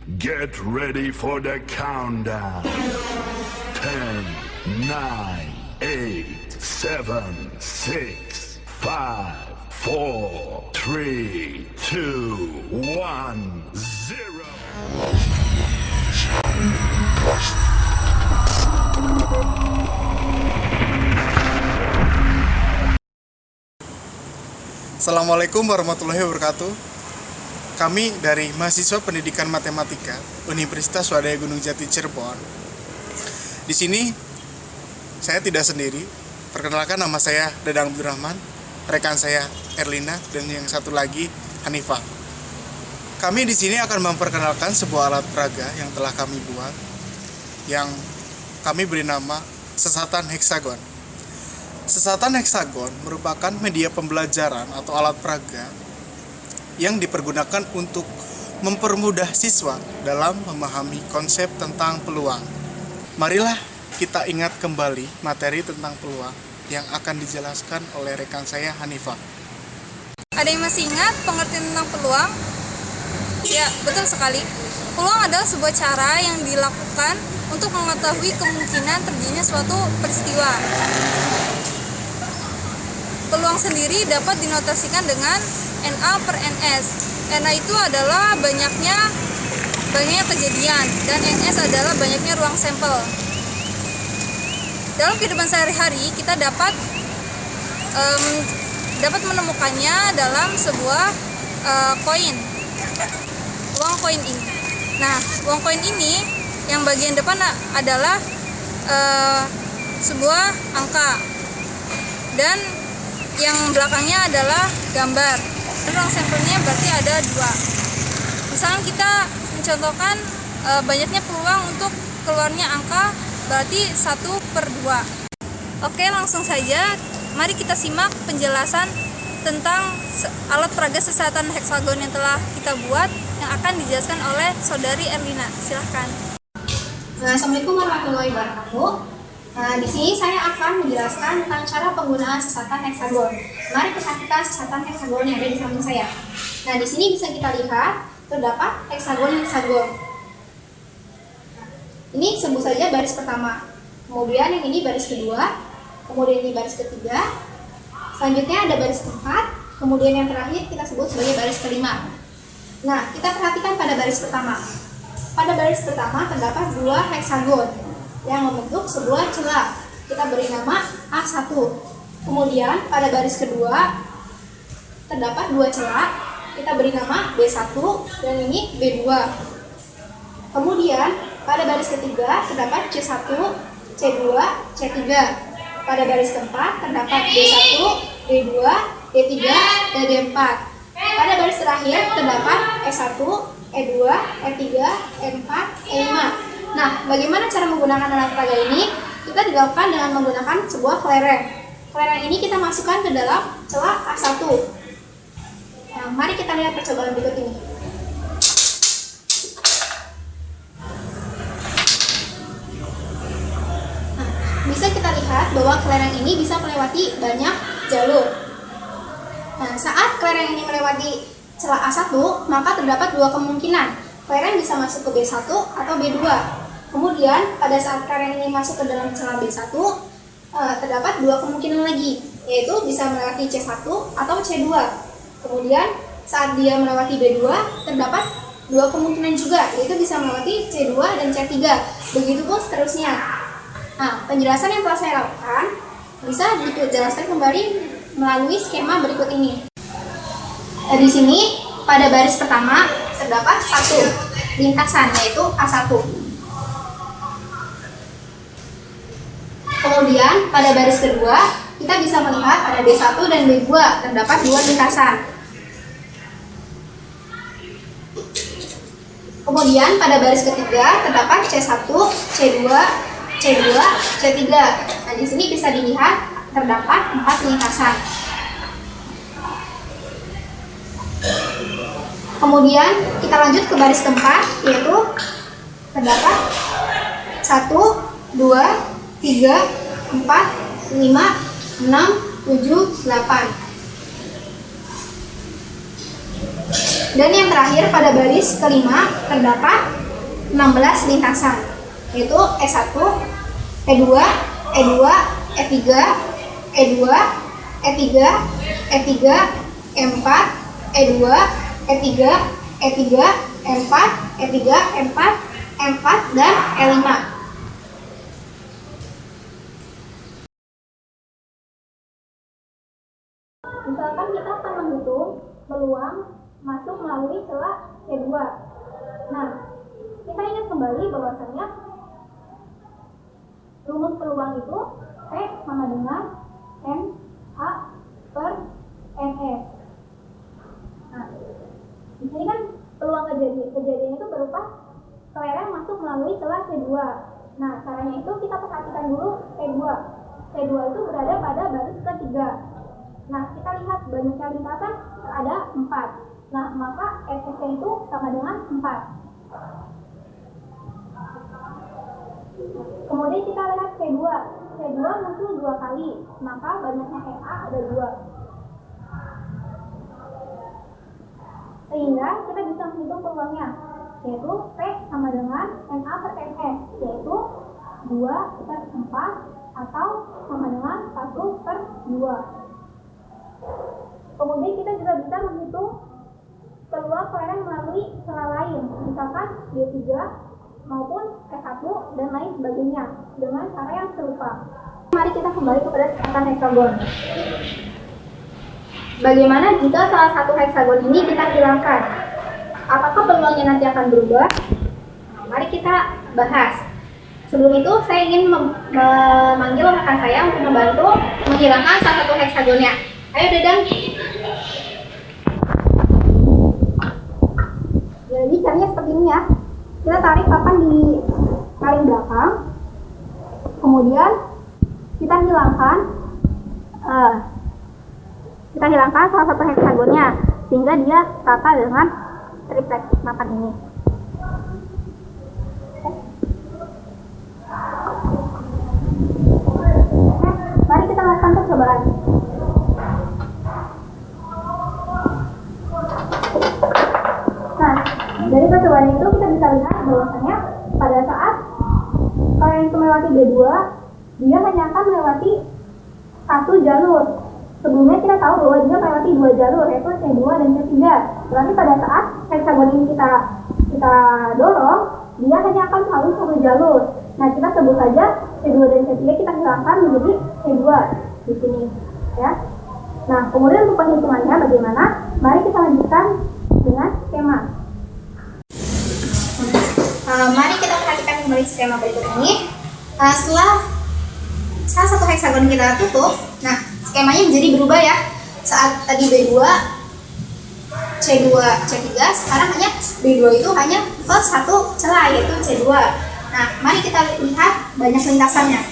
Get ready for the countdown. 10, 9, 8, 7, 6, 5, 4, 3, 2, 1, 0. Assalamualaikum warahmatullahi wabarakatuh. Kami dari mahasiswa Pendidikan Matematika Universitas Swadaya Gunung Jati Cirebon. Di sini saya tidak sendiri. Perkenalkan, nama saya Dadang Abdurrahman, rekan saya Erlina, dan yang satu lagi Hanifah. Kami di sini akan memperkenalkan sebuah alat peraga yang telah kami buat, yang kami beri nama sesatan heksagon. Sesatan heksagon merupakan media pembelajaran atau alat peraga yang dipergunakan untuk mempermudah siswa dalam memahami konsep tentang peluang. Marilah kita ingat kembali materi tentang peluang yang akan dijelaskan oleh rekan saya Hanifah. Ada yang masih ingat pengertian tentang peluang? Ya, betul sekali. Peluang adalah sebuah cara yang dilakukan untuk mengetahui kemungkinan terjadinya suatu peristiwa. Peluang sendiri dapat dinotasikan dengan NA per NS. NA itu adalah banyaknya kejadian, dan NS adalah banyaknya ruang sampel. Dalam kehidupan sehari-hari kita dapat menemukannya dalam sebuah koin, uang koin ini. Nah, uang koin ini yang bagian depan adalah sebuah angka, dan yang belakangnya adalah gambar. Ruang sampelnya berarti ada 2. Misalnya kita mencontohkan banyaknya peluang untuk keluarnya angka berarti 1/2. Oke, langsung saja mari kita simak penjelasan tentang alat peraga sesatan heksagon yang telah kita buat, yang akan dijelaskan oleh saudari Erlina. Silahkan. Assalamualaikum warahmatullahi wabarakatuh. Di sini saya akan menjelaskan tentang cara penggunaan sesatan heksagon. Mari perhatikan sesatan heksagon yang ada di samping saya. Nah, di sini bisa kita lihat terdapat heksagon. Ini sebut saja baris pertama. Kemudian yang ini baris kedua. Kemudian ini baris ketiga. Selanjutnya ada baris keempat. Kemudian yang terakhir kita sebut sebagai baris kelima. Nah, kita perhatikan pada baris pertama. Pada baris pertama terdapat 2 heksagon yang membentuk sebuah celah. Kita beri nama A1. Kemudian pada baris kedua terdapat 2 celah. Kita beri nama B1 dan ini B2. Kemudian pada baris ketiga terdapat C1, C2, C3. Pada baris keempat terdapat D1, D2, D3, dan D4. Pada baris terakhir terdapat E1, E2, E3, E4, E5. Nah, bagaimana cara menggunakan alat peraga ini? Kita dilakukan dengan menggunakan sebuah kelereng. Kelereng ini kita masukkan ke dalam celah A1. Nah, mari kita lihat percobaan berikut ini. Nah, bisa kita lihat bahwa kelereng ini bisa melewati banyak jalur. Nah, saat kelereng ini melewati celah A1, maka terdapat 2 kemungkinan. Kelereng bisa masuk ke B1 atau B2. Kemudian pada saat kelereng ini masuk ke dalam celah B1, terdapat 2 kemungkinan lagi, yaitu bisa melewati C1 atau C2. Kemudian saat dia melewati B2, terdapat 2 kemungkinan juga, yaitu bisa melewati C2 dan C3. Begitupun seterusnya. Nah, penjelasan yang telah saya lakukan bisa dijelaskan kembali melalui skema berikut ini. Di sini pada baris pertama terdapat 1 lintasan, yaitu A1. Kemudian pada baris kedua kita bisa melihat pada B1 dan B2 terdapat 2 lintasan. Kemudian pada baris ketiga terdapat C1, C2, C2, C3. Nah, di sini bisa dilihat terdapat 4 lintasan. Kemudian kita lanjut ke baris keempat, yaitu terdapat 1, 2, 3, 4, 5, 6, 7, 8. Dan yang terakhir pada baris kelima terdapat 16 lintasan, yaitu E1, E2, E2, E3, E2, E3, E3, E4, E2, E3, E3, E4, E3, E4, E4, dan E5. Misalkan kita akan menghitung peluang masuk melalui celah C2. Nah, kita ingat kembali bahwasanya rumus peluang itu P sama dengan NA per NS. Nah, di sini kan peluang kejadian itu berupa kelereng masuk melalui celah C2. Nah, caranya itu kita perhatikan dulu C2. C2 itu berada pada baris ketiga. Nah, kita lihat banyaknya lintasan ada 4. Nah, maka SS itu sama dengan 4. Kemudian kita lihat C2. C2 muncul 2 kali, maka banyaknya NA ada 2. Sehingga kita bisa menghitung peluangnya, yaitu P sama dengan NA per NS, yaitu 2 per 4 atau sama dengan 1 per 2. Kemudian kita juga bisa menghitung peluang kelereng melalui celah lain, misalkan D3 maupun E1 dan lain sebagainya dengan cara yang serupa. Mari kita kembali kepada tentang heksagon. Bagaimana jika salah satu heksagon ini kita hilangkan? Apakah peluangnya nanti akan berubah? Nah, mari kita bahas. Sebelum itu saya ingin memanggil rekan saya untuk membantu menghilangkan salah satu heksagonnya. Ayo Dedang. Jadi caranya seperti ini ya. Kita tarik papan di paling belakang, kemudian kita hilangkan salah satu heksagonnya sehingga dia rata dengan triplek papan ini. Mari kita lakukan percobaan. Nah, dari percobaan itu kita bisa lihat bahwasanya pada saat kelereng itu melewati B2, dia hanya akan melewati satu jalur. Sebelumnya kita tahu bahwa dia melewati 2 jalur, yaitu C2 dan C3. Berarti pada saat heksagon ini kita dorong, dia hanya akan melalui satu jalur. Nah, kita sebut saja C2 dan C3 kita hilangkan menjadi C2 di sini, ya. Nah, kemudian untuk penghitungannya bagaimana? Mari kita lanjutkan dengan skema. Mari kita perhatikan kembali skema berikut ini. Setelah salah satu heksagon kita tutup, nah skemanya menjadi berubah ya. Saat tadi B2, C2, C3, sekarang hanya B2 itu hanya ke satu celah, yaitu C2. Nah, mari kita lihat banyak lintasannya.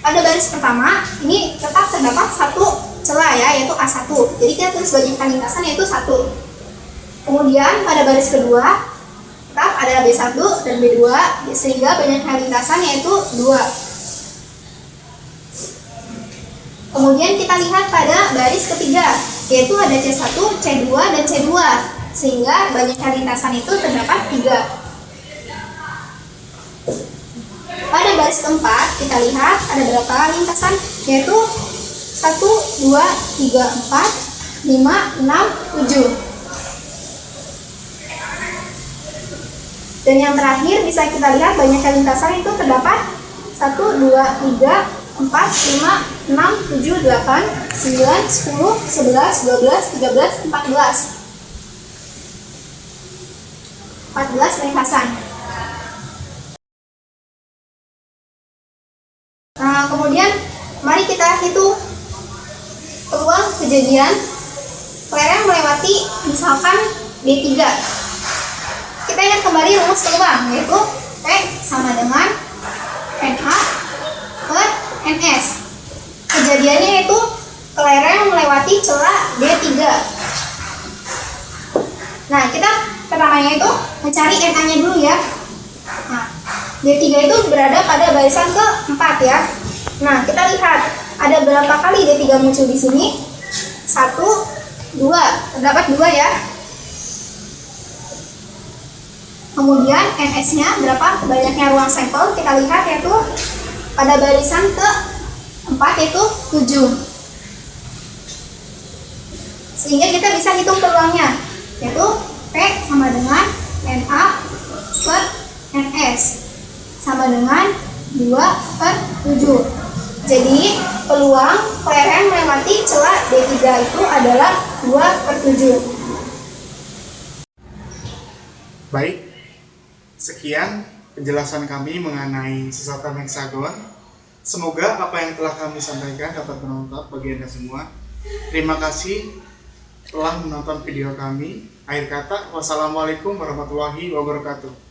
Pada baris pertama, ini tetap terdapat satu celah ya, yaitu A1. Jadi kita tulis banyakkan lintasan yaitu 1. Kemudian pada baris kedua, tetap ada B1 dan B2, sehingga banyaknya lintasan yaitu 2. Kemudian kita lihat pada baris ketiga, yaitu ada C1, C2, dan C2, sehingga banyaknya lintasan itu terdapat 3. Pada baris keempat, kita lihat ada berapa lintasan, yaitu 1, 2, 3, 4, 5, 6, 7. Dan yang terakhir bisa kita lihat banyaknya lintasan itu terdapat 1, 2, 3, 4, 5, 6, 7, 8, 9, 10, 11, 12, 13, 14 lintasan. Nah, kemudian mari kita hitung peluang kejadian kelereng melewati misalkan D3. Kita ingat kembali rumus peluang, yaitu P sama dengan NA per NS. Kejadiannya yaitu kelereng melewati celah D3. Nah, kita pertamanya itu mencari NA-nya dulu ya. Nah, D3 itu berada pada barisan ke-4 ya. Nah, kita lihat ada berapa kali D3 muncul di sini? 1, 2, terdapat 2 ya. Kemudian NS-nya berapa banyaknya ruang sampel kita lihat yaitu pada barisan keempat yaitu 7. Sehingga kita bisa hitung peluangnya yaitu P sama dengan NA per NS sama dengan 2/7. Jadi peluang kelereng melewati celah D3 itu adalah 2/7. Baik, sekian penjelasan kami mengenai sesatan heksagon. Semoga apa yang telah kami sampaikan dapat bermanfaat bagi Anda semua. Terima kasih telah menonton video kami. Akhir kata, wassalamualaikum warahmatullahi wabarakatuh.